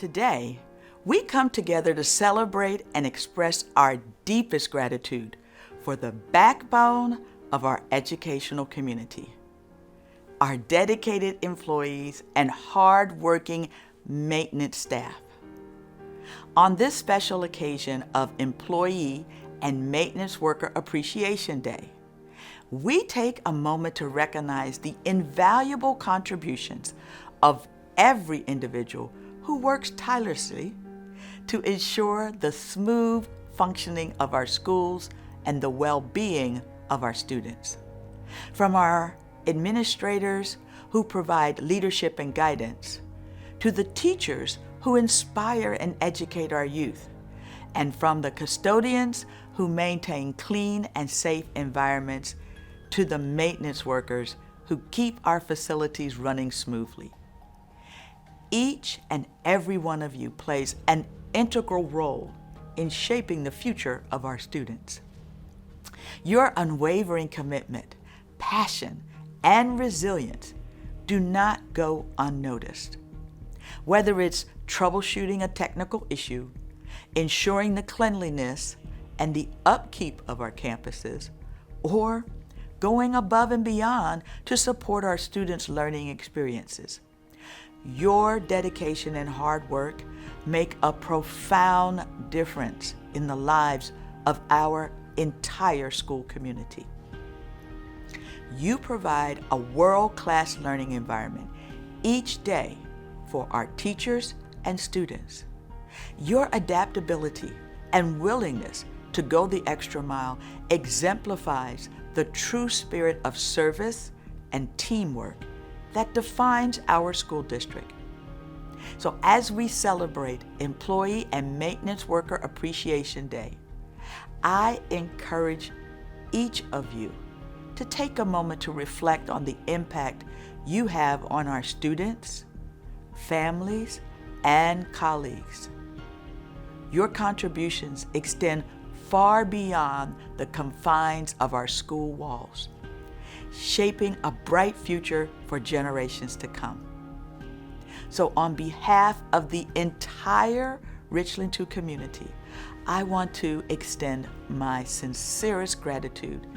Today, we come together to celebrate and express our deepest gratitude for the backbone of our educational community, our dedicated employees and hard-working maintenance staff. On this special occasion of Employee and Maintenance Worker Appreciation Day, we take a moment to recognize the invaluable contributions of every individual who works tirelessly to ensure the smooth functioning of our schools and the well-being of our students. From our administrators who provide leadership and guidance, to the teachers who inspire and educate our youth, and from the custodians who maintain clean and safe environments, to the maintenance workers who keep our facilities running smoothly. Each and every one of you plays an integral role in shaping the future of our students. Your unwavering commitment, passion, and resilience do not go unnoticed. Whether it's troubleshooting a technical issue, ensuring the cleanliness and the upkeep of our campuses, or going above and beyond to support our students' learning experiences, your dedication and hard work make a profound difference in the lives of our entire school community. You provide a world-class learning environment each day for our teachers and students. Your adaptability and willingness to go the extra mile exemplifies the true spirit of service and teamwork that defines our school district. So as we celebrate Employee and Maintenance Worker Appreciation Day, I encourage each of you to take a moment to reflect on the impact you have on our students, families, and colleagues. Your contributions extend far beyond the confines of our school walls, shaping a bright future for generations to come. So on behalf of the entire Richland 2 community, I want to extend my sincerest gratitude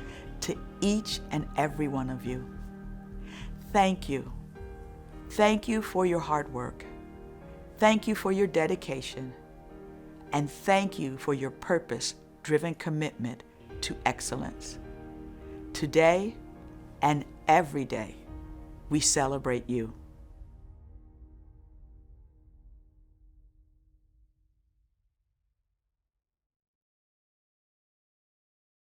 to each and every one of you. Thank you. Thank you for your hard work. Thank you for your dedication. And thank you for your purpose-driven commitment to excellence. Today and every day, we celebrate you.